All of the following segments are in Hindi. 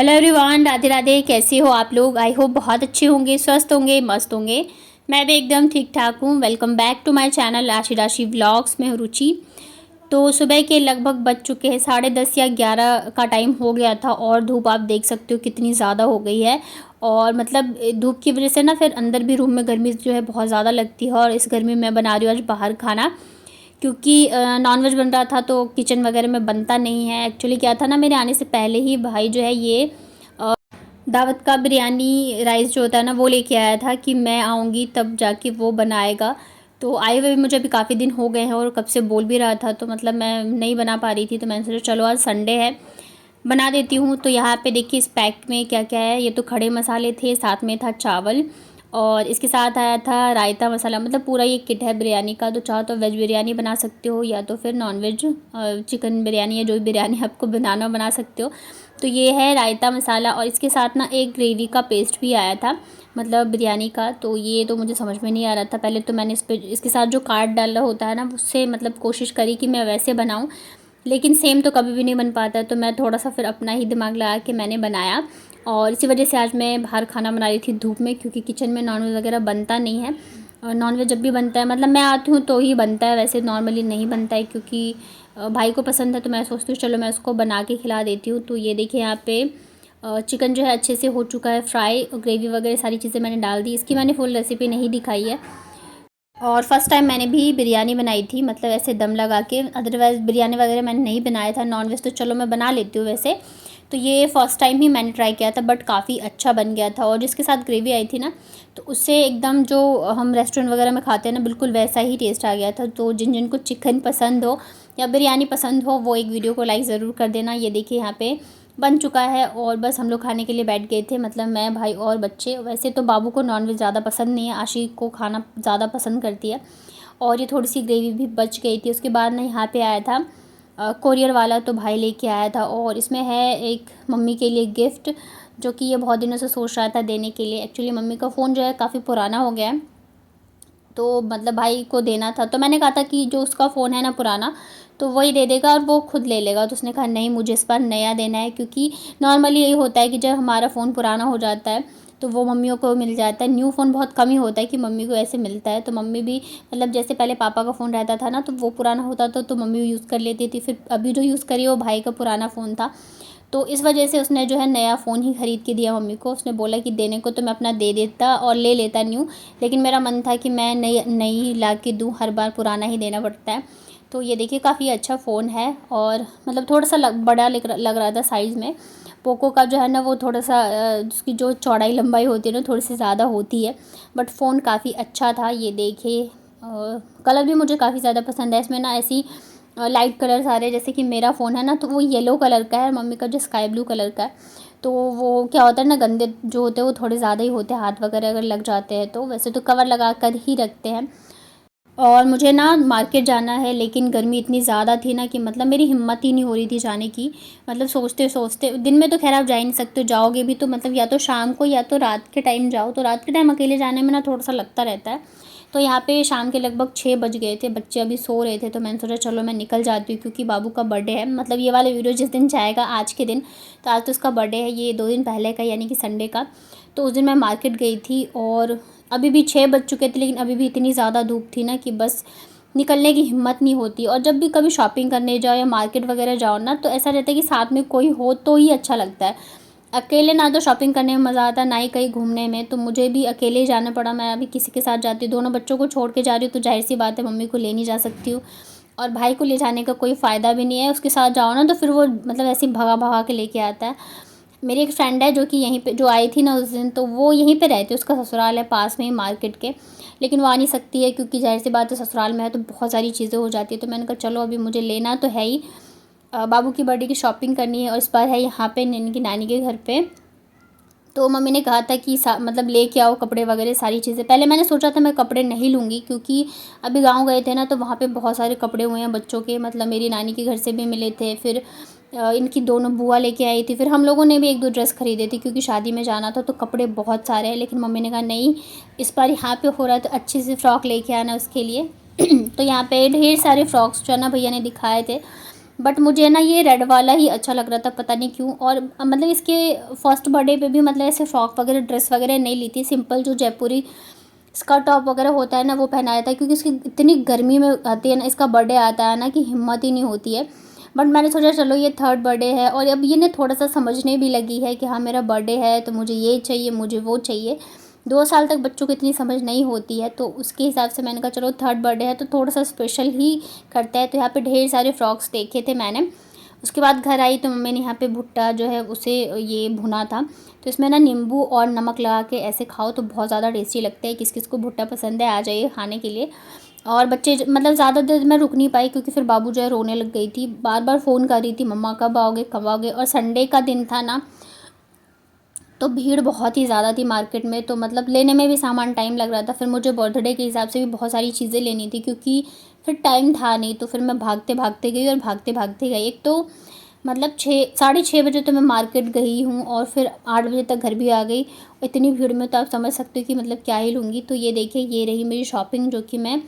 Hello everyone, Radhe Radhe. कैसे हो आप लोग? आई होप बहुत अच्छे होंगे, स्वस्थ होंगे, मस्त होंगे। मैं भी एकदम ठीक ठाक हूँ। Welcome back to my channel Rashi Rashi vlogs में हूँ रुचि। तो सुबह के लगभग बज चुके हैं 10:30 या 11 का टाइम हो गया था और धूप आप देख सकते हो कितनी ज़्यादा हो गई है। और मतलब धूप की वजह से ना फिर अंदर भी रूम में गर्मी जो है बहुत ज़्यादा लगती है। और इस गर्मी में मैं बना रही हूँ आज बाहर खाना, क्योंकि नॉनवेज बन रहा था तो किचन वगैरह में बनता नहीं है। एक्चुअली क्या था ना, मेरे आने से पहले ही भाई जो है ये दावत का बिरयानी राइस जो होता है ना वो लेके आया था कि मैं आऊँगी तब जाके वो बनाएगा। तो आए हुए भी मुझे अभी काफ़ी दिन हो गए हैं और कब से बोल भी रहा था, तो मतलब मैं नहीं बना पा रही थी। तो मैंने सोचा चलो आज संडे है, बना देती हूँ। तो यहाँ पे देखिए इस पैक में क्या क्या है। ये तो खड़े मसाले थे, साथ में था चावल और इसके साथ आया था रायता मसाला। मतलब पूरा ये किट है बिरयानी का। तो चाहो तो वेज बिरयानी बना सकते हो या तो फिर नॉन वेज चिकन बिरयानी या जो भी बिरयानी आपको बनाना बना सकते हो। तो ये है रायता मसाला और इसके साथ ना एक ग्रेवी का पेस्ट भी आया था, मतलब बिरयानी का। तो ये तो मुझे समझ में नहीं आ रहा था पहले। तो मैंने इसके साथ जो कार्ड डाला होता है ना उससे मतलब कोशिश करी कि मैं वैसे बनाऊँ, लेकिन सेम तो कभी भी नहीं बन पाता। तो मैं थोड़ा सा फिर अपना ही दिमाग लगा के मैंने बनाया और इसी वजह से आज मैं बाहर खाना बना रही थी धूप में, क्योंकि किचन में नॉनवेज वगैरह बनता नहीं है। और नॉनवेज जब भी बनता है मतलब मैं आती हूँ तो ही बनता है, वैसे नॉर्मली नहीं बनता है। क्योंकि भाई को पसंद है तो मैं सोचती हूँ चलो मैं उसको बना के खिला देती हूँ। तो ये देखिए यहाँ पे चिकन जो है अच्छे से हो चुका है फ्राई, ग्रेवी वगैरह सारी चीज़ें मैंने डाल दी। इसकी मैंने फुल रेसिपी नहीं दिखाई है। और फर्स्ट टाइम मैंने भी बिरयानी बनाई थी, मतलब ऐसे दम लगा के। अदरवाइज़ बिरयानी वगैरह मैंने नहीं बनाया था। नॉनवेज तो चलो मैं बना लेती हूँ वैसे। तो ये फ़र्स्ट टाइम ही मैंने ट्राई किया था, बट काफ़ी अच्छा बन गया था। और जिसके साथ ग्रेवी आई थी ना तो उससे एकदम जो हम रेस्टोरेंट वगैरह में खाते हैं ना बिल्कुल वैसा ही टेस्ट आ गया था। तो जिन जिनको चिकन पसंद हो या बिरयानी पसंद हो वो एक वीडियो को लाइक ज़रूर कर देना। ये देखिए यहाँ पे बन चुका है और बस हम लोग खाने के लिए बैठ गए थे, मतलब मैं, भाई और बच्चे। वैसे तो बाबू को नॉनवेज ज़्यादा पसंद नहीं है, आशिक को खाना ज़्यादा पसंद करती है। और ये थोड़ी सी ग्रेवी भी बच गई थी। उसके बाद ना यहाँ पे आया था कोरियर वाला, तो भाई लेके आया था। और इसमें है एक मम्मी के लिए गिफ्ट, जो कि ये बहुत दिनों से सोच रहा था देने के लिए। एक्चुअली मम्मी का फ़ोन जो है काफ़ी पुराना हो गया है, तो मतलब भाई को देना था। तो मैंने कहा था कि जो उसका फ़ोन है ना पुराना, तो वही दे देगा और वो खुद ले लेगा। तो उसने कहा नहीं मुझे इस बार नया देना है, क्योंकि नॉर्मली यही होता है कि जब हमारा फ़ोन पुराना हो जाता है तो वो मम्मियों को मिल जाता है। न्यू फ़ोन बहुत कम ही होता है कि मम्मी को ऐसे मिलता है। तो मम्मी भी मतलब जैसे पहले पापा का फ़ोन रहता था ना तो वो पुराना होता था तो मम्मी यूज़ कर लेती थी। फिर अभी जो यूज़ करी वो भाई का पुराना फ़ोन था। तो इस वजह से उसने जो है नया फ़ोन ही ख़रीद के दिया मम्मी को। उसने बोला कि देने को तो मैं अपना दे देता और ले लेता न्यू, लेकिन मेरा मन था कि मैं नई नई ला के दूँ, हर बार पुराना ही देना पड़ता है। तो ये देखिए काफ़ी अच्छा फ़ोन है और मतलब थोड़ा सा बड़ा लग रहा था साइज़ में। पोको का जो है ना वो थोड़ा सा उसकी जो चौड़ाई लंबाई होती है ना थोड़ी सी ज़्यादा होती है, बट फ़ोन काफ़ी अच्छा था। ये देखिए कलर भी मुझे काफ़ी ज़्यादा पसंद है। इसमें ना ऐसी लाइट कलर सारे, जैसे कि मेरा फ़ोन है ना तो वो येलो कलर का है, मम्मी का जो स्काई ब्लू कलर का है। तो वो क्या होता है ना, गंदे जो होते हैं वो थोड़े ज़्यादा ही होते हैं, हाथ वगैरह अगर लग जाते हैं तो। वैसे तो कवर लगा कर ही रखते हैं। और मुझे ना मार्केट जाना है, लेकिन गर्मी इतनी ज़्यादा थी ना कि मतलब मेरी हिम्मत ही नहीं हो रही थी जाने की। मतलब सोचते सोचते दिन में तो खैर आप जा ही नहीं सकते, जाओगे भी तो मतलब या तो शाम को या तो रात के टाइम जाओ। तो रात के टाइम अकेले जाने में ना थोड़ा सा लगता रहता है। तो यहाँ पे शाम के लगभग 6 बज गए थे, बच्चे अभी सो रहे थे। तो मैंने सोचा चलो मैं निकल जाती हूँ, क्योंकि बाबू का बर्थडे है। मतलब ये वाला वीडियो जिस दिन जाएगा आज के दिन, तो आज तो उसका बर्थडे है, ये 2 दिन पहले का यानी कि संडे का। तो उस दिन मैं मार्केट गई थी और अभी भी 6 बज चुके थे, लेकिन अभी भी इतनी ज़्यादा धूप थी ना कि बस निकलने की हिम्मत नहीं होती। और जब भी कभी शॉपिंग करने जाओ या मार्केट वगैरह जाओ ना तो ऐसा रहता है कि साथ में कोई हो तो ही अच्छा लगता है। अकेले ना तो शॉपिंग करने में मज़ा आता, ना ही कहीं घूमने में। तो मुझे भी अकेले ही जाना पड़ा। मैं अभी किसी के साथ जाती हूँ, दोनों बच्चों को छोड़ के जा रही हूँ तो जाहिर सी बात है मम्मी को ले नहीं जा सकती हूँ। और भाई को ले जाने का कोई फ़ायदा भी नहीं है, उसके साथ जाओ ना तो फिर वो मतलब ऐसे ही भगा भगा के लेके आता है। मेरी एक फ्रेंड है जो कि यहीं पे जो आई थी ना उस दिन, तो वो यहीं पे रहती है, उसका ससुराल है पास में ही मार्केट के। लेकिन वो आ नहीं सकती है क्योंकि ज़ाहिर सी बात है ससुराल में है तो बहुत सारी चीज़ें हो जाती है। तो मैंने कहा चलो अभी मुझे लेना तो है ही, बाबू की बर्थडे की शॉपिंग करनी है और इस बार है यहाँ पे इनकी नानी के घर पे। तो मम्मी ने कहा था कि मतलब लेके आओ कपड़े वगैरह सारी चीज़ें। पहले मैंने सोचा था मैं कपड़े नहीं लूँगी, क्योंकि अभी गांव गए थे ना तो वहाँ पे बहुत सारे कपड़े हुए हैं बच्चों के। मतलब मेरी नानी के घर से भी मिले थे, फिर इनकी दोनों बुआ लेके आई थी, फिर हम लोगों ने भी 1-2 ड्रेस खरीदे थी क्योंकि शादी में जाना था। तो कपड़े बहुत सारे हैं, लेकिन मम्मी ने कहा नहीं इस बार यहाँ पे हो रहा है तो अच्छी सी फ़्रॉक लेके आना उसके लिए। तो यहाँ पे ढेर सारे फ़्रॉक्स जो है ना भैया ने दिखाए थे, बट मुझे ना ये रेड वाला ही अच्छा लग रहा था, पता नहीं क्यों। और मतलब इसके फर्स्ट बर्थडे पे भी मतलब ऐसे फ्रॉक वगैरह ड्रेस वगैरह नहीं ली थी, सिंपल जो जयपुरी स्कर्ट टॉप वगैरह होता है ना वो पहनाया था, क्योंकि इसकी इतनी गर्मी में आती है ना, इसका बर्थडे आता है ना कि हिम्मत ही नहीं होती है। बट मैंने सोचा चलो ये थर्ड बर्थडे है और अब ये ना थोड़ा सा समझने भी लगी है कि हाँ मेरा बर्थडे है तो मुझे ये चाहिए, मुझे वो चाहिए। 2 साल तक बच्चों को इतनी समझ नहीं होती है, तो उसके हिसाब से मैंने कहा चलो थर्ड बर्थडे है तो थोड़ा सा स्पेशल ही करते हैं। तो यहाँ पे ढेर सारे फ्रॉक्स देखे थे मैंने। उसके बाद घर आई तो मम्मी ने यहाँ पे भुट्टा जो है उसे ये भुना था, तो इसमें ना नींबू और नमक लगा के ऐसे खाओ तो बहुत ज़्यादा टेस्टी लगता है। किस किस को भुट्टा पसंद है आ जाइए खाने के लिए। और बच्चे मतलब ज़्यादा देर मैं रुक नहीं पाई, क्योंकि फिर बाबू जो है रोने लग गई थी, बार बार फ़ोन कर रही थी मम्मा कब आओगे कब आओगे। और संडे का दिन था ना, तो भीड़ बहुत ही ज़्यादा थी मार्केट में, तो मतलब लेने में भी सामान टाइम लग रहा था। फिर मुझे बर्थडे के हिसाब से भी बहुत सारी चीज़ें लेनी थी, क्योंकि फिर टाइम था नहीं, तो फिर मैं भागते भागते गई और भागते भागते गई। एक तो मतलब 6 साढ़े 6 बजे तो मैं मार्केट गई हूँ और फिर 8 बजे तक घर भी आ गई। इतनी भीड़ में तो आप समझ सकते हो कि मतलब क्या ही लूँगी। तो ये देखिए ये रही मेरी शॉपिंग, जो कि मैं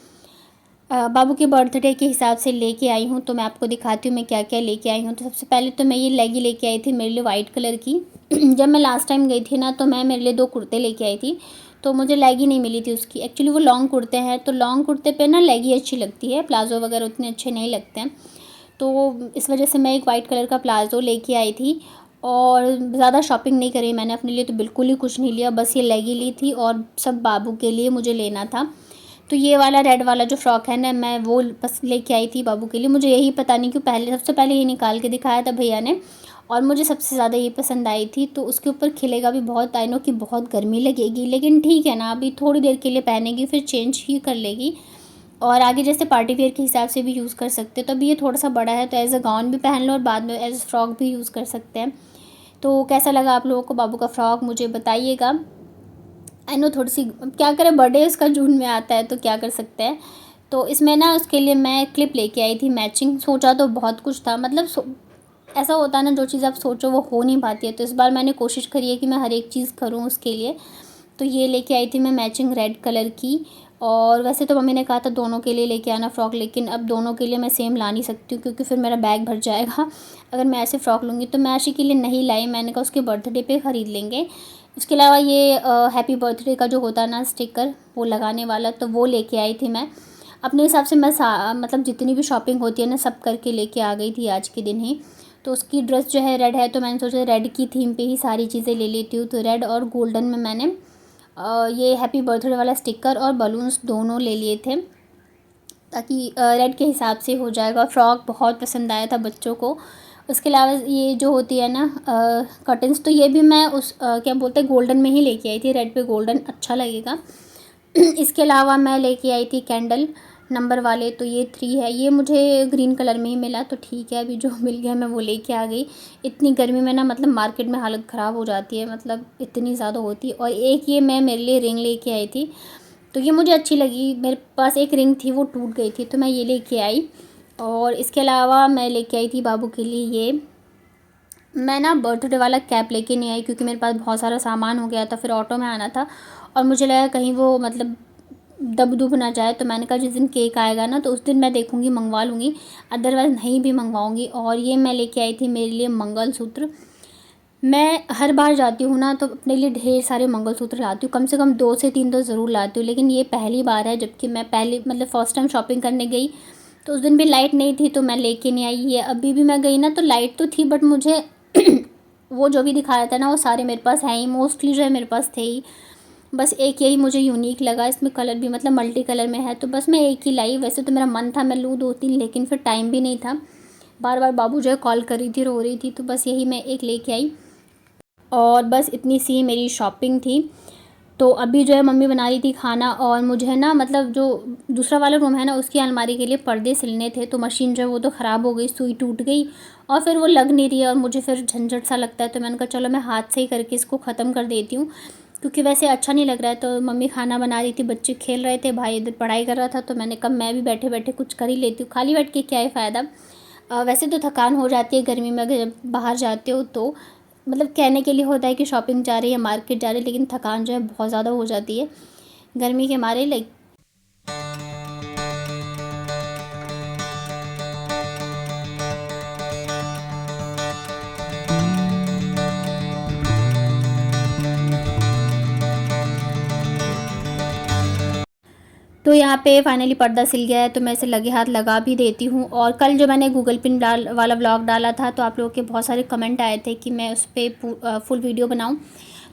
बाबू के बर्थडे के हिसाब से लेके आई हूँ। तो मैं आपको दिखाती हूँ मैं क्या क्या लेके आई हूँ। तो सबसे पहले तो मैं ये लेगी लेके आई थी मेरे लिए वाइट कलर की। जब मैं लास्ट टाइम गई थी ना, तो मैं मेरे लिए 2 कुर्ते लेके आई थी, तो मुझे लेगी नहीं मिली थी उसकी। एक्चुअली वो लॉन्ग कुर्ते हैं, तो लॉन्ग कुर्ते पे ना लेगी अच्छी लगती है, प्लाजो वगैरह उतने अच्छे नहीं लगते हैं। तो इस वजह से मैं एक वाइट कलर का प्लाजो लेके आई थी। और ज़्यादा शॉपिंग नहीं करी मैंने अपने लिए, तो बिल्कुल ही कुछ नहीं लिया, बस ये लेगी ली थी और सब बाबू के लिए मुझे लेना था। तो ये वाला रेड वाला जो फ्रॉक है ना, मैं वो बस लेके आई थी बाबू के लिए। मुझे यही पता नहीं क्यों पहले सबसे पहले ये निकाल के दिखाया था भैया ने, और मुझे सबसे ज़्यादा ये पसंद आई थी। तो उसके ऊपर खिलेगा भी बहुत, आई नो कि बहुत गर्मी लगेगी, लेकिन ठीक है ना, अभी थोड़ी देर के लिए पहनेगी फिर चेंज ही कर लेगी। और आगे जैसे पार्टी वेयर के हिसाब से भी यूज़ कर सकते हो। तो अभी ये थोड़ा सा बड़ा है, तो एज़ अ गाउन भी पहन लो और बाद में एज़ फ्रॉक भी यूज़ कर सकते हैं। तो कैसा लगा आप लोगों को बाबू का फ्रॉक, मुझे बताइएगा। आई नो थोड़ी सी, अब क्या करें, बर्थडे उसका जून में आता है तो क्या कर सकते हैं। तो इसमें ना उसके लिए मैं क्लिप लेके आई थी मैचिंग। सोचा तो बहुत कुछ था, मतलब ऐसा होता है ना, जो चीज़ आप सोचो वो हो नहीं पाती है। तो इस बार मैंने कोशिश करी है कि मैं हर एक चीज़ करूँ उसके लिए। तो ये लेके आई थी मैं मैचिंग रेड कलर की। और वैसे तो मम्मी ने कहा था दोनों के लिए लेके आना फ़्रॉक, लेकिन अब दोनों के लिए मैं सेम ला नहीं सकती हूँ, क्योंकि फिर मेरा बैग भर जाएगा अगर मैं ऐसे फ़्रॉक लूँगी। तो मैं आशी के लिए नहीं लाई, मैंने कहा उसके बर्थडे पे ख़रीद लेंगे। उसके अलावा ये हैप्पी बर्थडे का जो होता है ना स्टिकर, वो लगाने वाला, तो वो लेके आई थी मैं अपने हिसाब से। मैं मतलब जितनी भी शॉपिंग होती है ना सब करके लेके आ गई थी आज के दिन ही। तो उसकी ड्रेस जो है रेड है, तो मैंने सोचा रेड की थीम पे ही सारी चीज़ें ले लेती हूँ। तो रेड और गोल्डन में मैंने ये हैप्पी बर्थडे वाला स्टिकर और बलून्स दोनों ले लिए थे, ताकि रेड के हिसाब से हो जाएगा। फ्रॉक बहुत पसंद आया था बच्चों को। उसके अलावा ये जो होती है ना कर्टन्स, तो ये भी मैं उस क्या बोलते हैं गोल्डन में ही लेके आई थी, रेड पे गोल्डन अच्छा लगेगा। इसके अलावा मैं लेके आई थी कैंडल नंबर वाले, तो ये 3 है, ये मुझे ग्रीन कलर में ही मिला, तो ठीक है अभी जो मिल गया मैं वो लेके आ गई। इतनी गर्मी में ना मतलब मार्केट में हालत ख़राब हो जाती है, मतलब इतनी ज़्यादा होती है। और एक ये मैं मेरे लिए रिंग लेके आई थी, तो ये मुझे अच्छी लगी। मेरे पास एक रिंग थी वो टूट गई थी, तो मैं ये लेके आई। और इसके अलावा मैं लेके आई थी बाबू के लिए ये, मैं ना बर्थडे वाला कैप लेके नहीं आई, क्योंकि मेरे पास बहुत सारा सामान हो गया था, फिर ऑटो में आना था और मुझे लगा कहीं वो मतलब दब दुब ना जाए। तो मैंने कहा जिस दिन केक आएगा ना तो उस दिन मैं देखूँगी मंगवा लूँगी, अदरवाइज़ नहीं भी मंगवाऊँगी। और ये मैं लेके आई थी मेरे लिए मंगलसूत्र। मैं हर बार जाती हूँ ना तो अपने लिए ढेर सारे मंगलसूत्र लाती हूँ, कम से कम 2 से 3 तो ज़रूर लाती हूँ। लेकिन ये पहली बार है, जबकि मैं पहले मतलब फ़र्स्ट टाइम शॉपिंग करने गई तो उस दिन भी लाइट नहीं थी, तो मैं लेके नहीं आई। है अभी भी मैं गई ना तो लाइट तो थी, बट मुझे वो जो भी दिखाया था ना वो सारे मेरे पास हैं ही, मोस्टली जो है मेरे पास थे ही। बस एक यही मुझे यूनिक लगा, इसमें कलर भी मतलब मल्टी कलर में है, तो बस मैं एक ही लाई। वैसे तो मेरा मन था मैं लूँ 2-3, लेकिन फिर टाइम भी नहीं था, बार बार बाबू जो है कॉल कर रही थी, रो रही थी, तो बस यही मैं एक लेके आई। और बस इतनी सी मेरी शॉपिंग थी। तो अभी जो है मम्मी बना रही थी खाना, और मुझे ना मतलब जो दूसरा वाला रूम है ना उसकी अलमारी के लिए पर्दे सिलने थे, तो मशीन जो है वो तो ख़राब हो गई, सुई टूट गई और फिर वो लग नहीं रही है, और मुझे फिर झंझट सा लगता है। तो मैंने कहा चलो मैं हाथ से ही करके इसको ख़त्म कर देती हूँ, क्योंकि वैसे अच्छा नहीं लग रहा है। तो मम्मी खाना बना रही थी, बच्चे खेल रहे थे, भाई इधर पढ़ाई कर रहा था, तो मैंने कहा मैं भी बैठे बैठे कुछ कर ही लेती हूँ, खाली बैठ के क्या है फ़ायदा। वैसे तो थकान हो जाती है गर्मी में, अगर बाहर जाते हो तो मतलब कहने के लिए होता है कि शॉपिंग जा रही है, मार्केट जा रही है, लेकिन थकान जो है बहुत ज़्यादा हो जाती है गर्मी के मारे। लाइक, तो यहाँ पे फाइनली पर्दा सिल गया है, तो मैं इसे लगे हाथ लगा भी देती हूँ। और कल जो मैंने गूगल पिन वाला व्लॉग डाला था, तो आप लोगों के बहुत सारे कमेंट आए थे कि मैं उस पर फुल वीडियो बनाऊँ।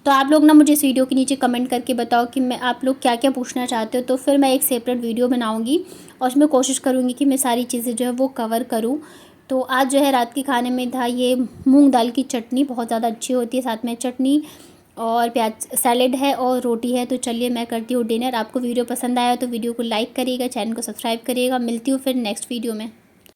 तो आप लोग ना मुझे इस वीडियो के नीचे कमेंट करके बताओ कि मैं आप लोग क्या क्या पूछना चाहते हो, तो फिर मैं एक सेपरेट वीडियो बनाऊँगी और उसमें कोशिश करूँगी कि मैं सारी चीज़ें जो है वो कवर करूँ। तो आज जो है रात के खाने में था ये मूंग दाल की चटनी, बहुत ज़्यादा अच्छी होती है, साथ में चटनी और प्याज सैलेड है और रोटी है। तो चलिए मैं करती हूँ डिनर। आपको वीडियो पसंद आया तो वीडियो को लाइक करिएगा, चैनल को सब्सक्राइब करिएगा। मिलती हूँ फिर नेक्स्ट वीडियो में।